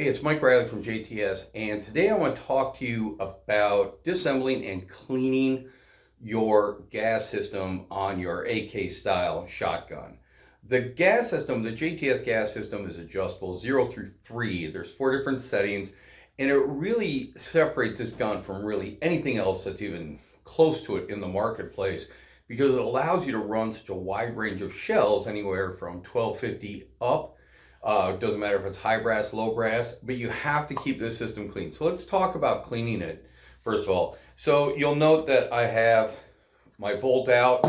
Hey, it's Mike Riley from JTS, and today I want to talk to you about disassembling and cleaning your gas system on your AK style shotgun. The gas system, the JTS gas system, is adjustable 0 through 3. There's 4 different settings, and it really separates this gun from really anything else that's even close to it in the marketplace, because it allows you to run such a wide range of shells, anywhere from 1250 up. Doesn't matter if it's high brass, low brass, but you have to keep this system clean. So let's talk about cleaning it first of all. So you'll note that I have my bolt out,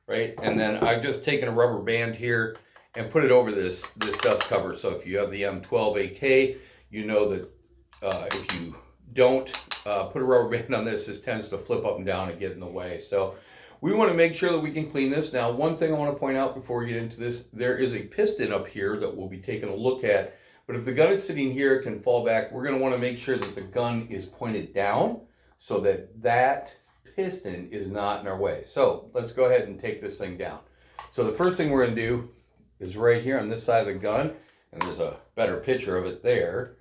right? And then I've just taken a rubber band here and put it over this dust cover. So if you have the M12AK, you know that if you don't put a rubber band on this tends to flip up and down and get in the way. So we want to make sure that we can clean this. Now, one thing I want to point out before we get into this, there is a piston up here that we'll be taking a look at. But if the gun is sitting here, it can fall back. We're going to want to make sure that the gun is pointed down so that that piston is not in our way. So let's go ahead and take this thing down. So the first thing we're going to do is right here on this side of the gun, and there's a better picture of it there.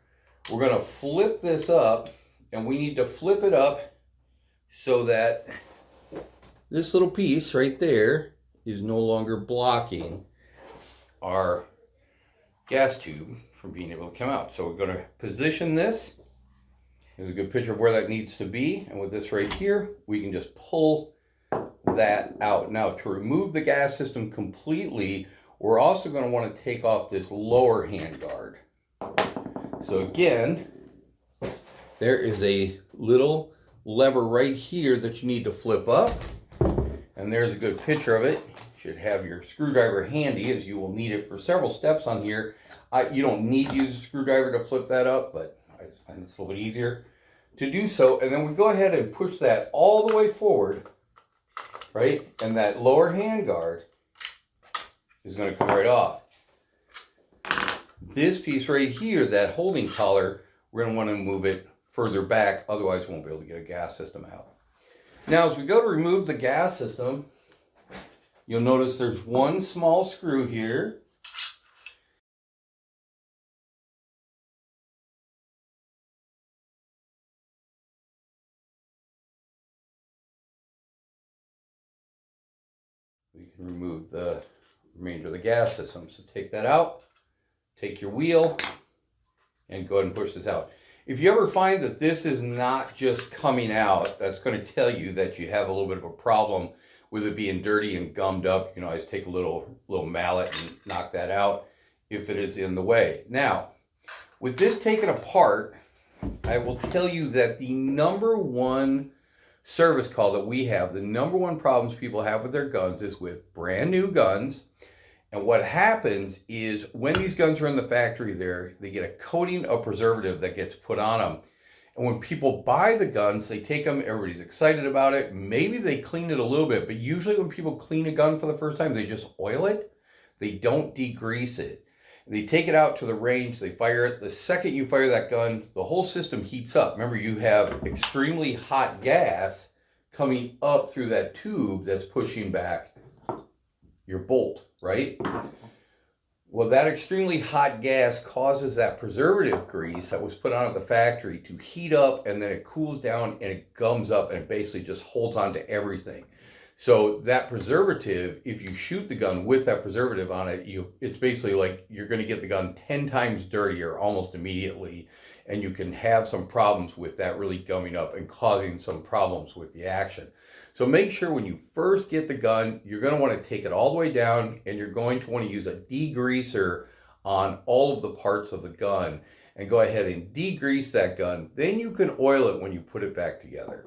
We're going to flip this up, and we need to flip it up so that this little piece right there is no longer blocking our gas tube from being able to come out. So we're going to position this. Here's a good picture of where that needs to be. And with this right here, we can just pull that out. Now, to remove the gas system completely, we're also going to want to take off this lower hand guard. So again, there is a little lever right here that you need to flip up. And there's a good picture of it. You should have your screwdriver handy, as you will need it for several steps on here. You don't need to use a screwdriver to flip that up, but I just find it's a little bit easier to do so. And then we go ahead and push that all the way forward, right? And that lower hand guard is going to come right off. This piece right here, that holding collar, we're going to want to move it further back, otherwise we won't be able to get a gas system out. Now, as we go to remove the gas system, you'll notice there's one small screw here. We can remove the remainder of the gas system. So take that out, take your wheel, and go ahead and push this out. If you ever find that this is not just coming out, that's going to tell you that you have a little bit of a problem with it being dirty and gummed up. You can always take a little mallet and knock that out if it is in the way. Now, with this taken apart, I will tell you that the number one service call that we have, the number one problems people have with their guns is with brand new guns. And what happens is when these guns are in the factory they get a coating of preservative that gets put on them. And when people buy the guns, they take them, everybody's excited about it. Maybe they clean it a little bit, but usually when people clean a gun for the first time, they just oil it. They don't degrease it. They take it out to the range, they fire it. The second you fire that gun, the whole system heats up. Remember, you have extremely hot gas coming up through that tube that's pushing back your bolt, right? Well, that extremely hot gas causes that preservative grease that was put on at the factory to heat up, and then it cools down and it gums up and it basically just holds on to everything. So that preservative, if you shoot the gun with that preservative on it, it's basically like you're going to get the gun 10 times dirtier almost immediately, and you can have some problems with that really gumming up and causing some problems with the action. So make sure when you first get the gun, you're going to want to take it all the way down, and you're going to want to use a degreaser on all of the parts of the gun and go ahead and degrease that gun. Then you can oil it when you put it back together.